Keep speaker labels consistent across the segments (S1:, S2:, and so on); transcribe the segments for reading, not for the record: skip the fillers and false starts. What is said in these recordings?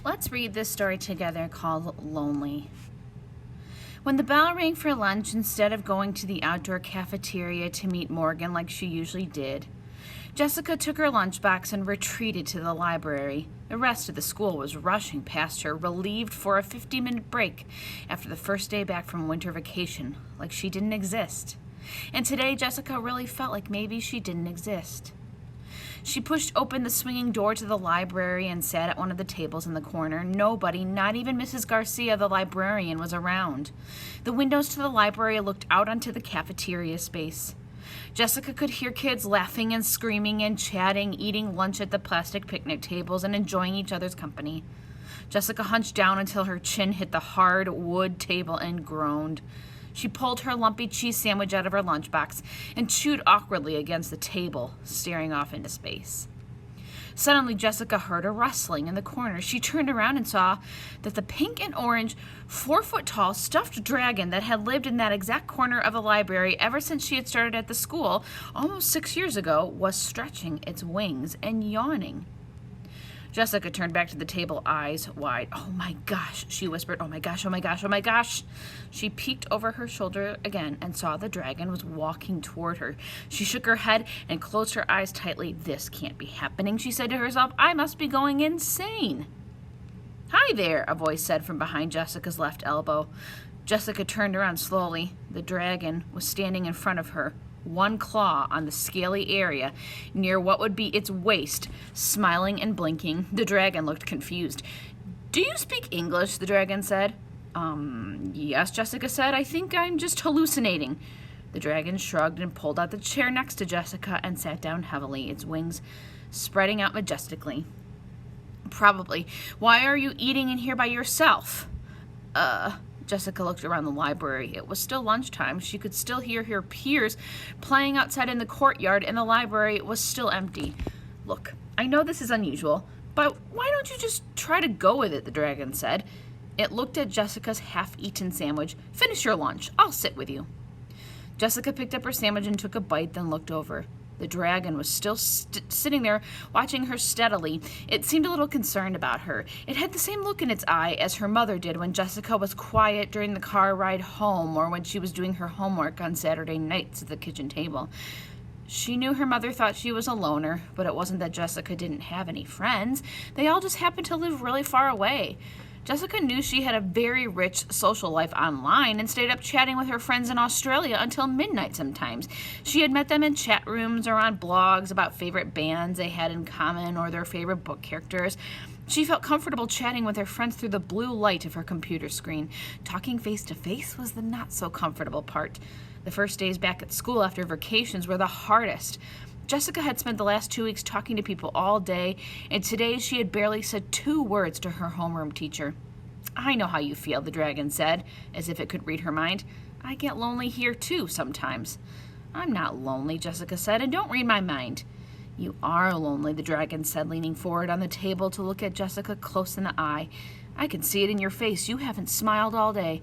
S1: Let's read this story together called Lonely. When the bell rang for lunch, instead of going to the outdoor cafeteria to meet Morgan like she usually did, Jessica took her lunchbox and retreated to the library. The rest of the school was rushing past her, relieved for a 50-minute break after the first day back from winter vacation, like she didn't exist. And today, Jessica really felt like maybe she didn't exist. She pushed open the swinging door to the library and sat at one of the tables in the corner. Nobody, not even Mrs. Garcia, the librarian, was around. The windows to the library looked out onto the cafeteria space. Jessica could hear kids laughing and screaming and chatting, eating lunch at the plastic picnic tables and enjoying each other's company. Jessica hunched down until her chin hit the hard wood table and groaned. She pulled her lumpy cheese sandwich out of her lunchbox and chewed awkwardly against the table, staring off into space. Suddenly, Jessica heard a rustling in the corner. She turned around and saw that the pink and orange, 4-foot-tall stuffed dragon that had lived in that exact corner of the library ever since she had started at the school almost 6 years ago was stretching its wings and yawning. Jessica turned back to the table, eyes wide. "Oh my gosh," she whispered. "Oh my gosh, oh my gosh, oh my gosh." She peeked over her shoulder again and saw the dragon was walking toward her. She shook her head and closed her eyes tightly. "This can't be happening," she said to herself. "I must be going insane." "Hi there," a voice said from behind Jessica's left elbow. Jessica turned around slowly. The dragon was standing in front of her, one claw on the scaly area near what would be its waist, smiling and blinking. The dragon looked confused. "Do you speak English?" the dragon said. Yes," Jessica said. "I think I'm just hallucinating." The dragon shrugged and pulled out the chair next to Jessica and sat down heavily, its wings spreading out majestically. "Probably. Why are you eating in here by yourself?" Jessica looked around the library. It was still lunchtime. She could still hear her peers playing outside in the courtyard, and the library was still empty. "Look, I know this is unusual, but why don't you just try to go with it?" the dragon said. It looked at Jessica's half-eaten sandwich. "Finish your lunch. I'll sit with you." Jessica picked up her sandwich and took a bite, then looked over. The dragon was still sitting there, watching her steadily. It seemed a little concerned about her. It had the same look in its eye as her mother did when Jessica was quiet during the car ride home or when she was doing her homework on Saturday nights at the kitchen table. She knew her mother thought she was a loner, but it wasn't that Jessica didn't have any friends. They all just happened to live really far away. Jessica knew she had a very rich social life online and stayed up chatting with her friends in Australia until midnight sometimes. She had met them in chat rooms or on blogs about favorite bands they had in common or their favorite book characters. She felt comfortable chatting with her friends through the blue light of her computer screen. Talking face to face was the not so comfortable part. The first days back at school after vacations were the hardest. Jessica had spent the last 2 weeks talking to people all day, and today she had barely said 2 words to her homeroom teacher. "I know how you feel," the dragon said, as if it could read her mind. "I get lonely here too sometimes." "I'm not lonely," Jessica said, "and don't read my mind." "You are lonely," the dragon said, leaning forward on the table to look at Jessica close in the eye. "I can see it in your face. You haven't smiled all day."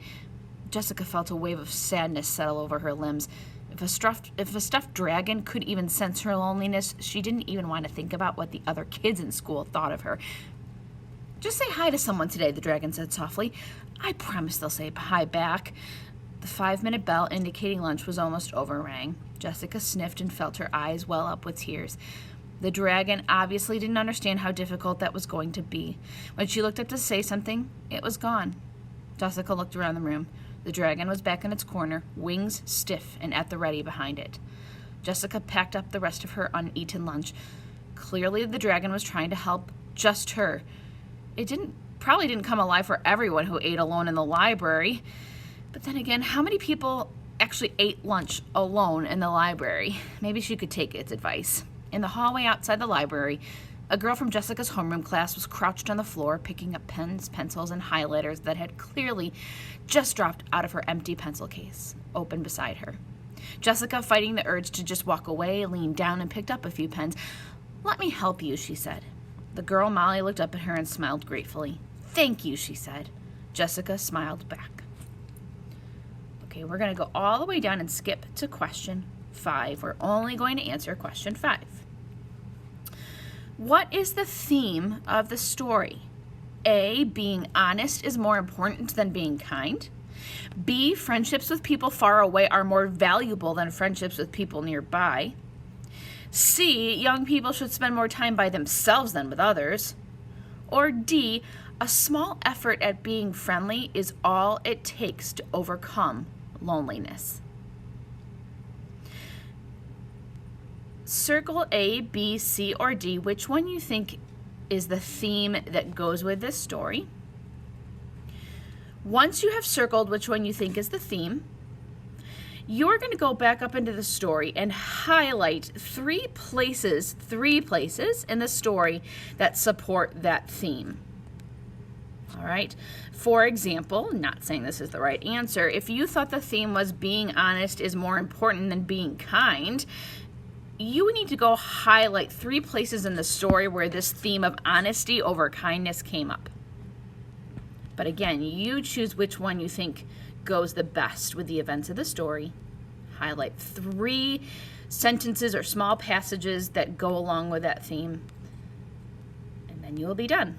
S1: Jessica felt a wave of sadness settle over her limbs. If a stuffed dragon could even sense her loneliness, she didn't even want to think about what the other kids in school thought of her. "Just say hi to someone today," the dragon said softly. "I promise they'll say hi back." The 5-minute bell indicating lunch was almost over rang. Jessica sniffed and felt her eyes well up with tears. The dragon obviously didn't understand how difficult that was going to be. When she looked up to say something, it was gone. Jessica looked around the room. The dragon was back in its corner, wings stiff and at the ready behind it. Jessica packed up the rest of her uneaten lunch. Clearly, the dragon was trying to help just her. It probably didn't come alive for everyone who ate alone in the library. But then again, how many people actually ate lunch alone in the library? Maybe she could take its advice. In the hallway outside the library, a girl from Jessica's homeroom class was crouched on the floor, picking up pens, pencils, and highlighters that had clearly just dropped out of her empty pencil case, open beside her. Jessica, fighting the urge to just walk away, leaned down and picked up a few pens. "Let me help you," she said. The girl, Molly, looked up at her and smiled gratefully. "Thank you," she said. Jessica smiled back. Okay, we're going to go all the way down and skip to question 5. We're only going to answer question 5. What is the theme of the story? A, being honest is more important than being kind. B, friendships with people far away are more valuable than friendships with people nearby. C, young people should spend more time by themselves than with others. Or D, a small effort at being friendly is all it takes to overcome loneliness. Circle A, B, C, or D, which one you think is the theme that goes with this story. Once you have circled which one you think is the theme, you're going to go back up into the story and highlight three places in the story that support that theme. All right. For example, not saying this is the right answer, if you thought the theme was being honest is more important than being kind, you would need to go highlight 3 places in the story where this theme of honesty over kindness came up. But again, you choose which one you think goes the best with the events of the story. Highlight 3 sentences or small passages that go along with that theme, and then you will be done.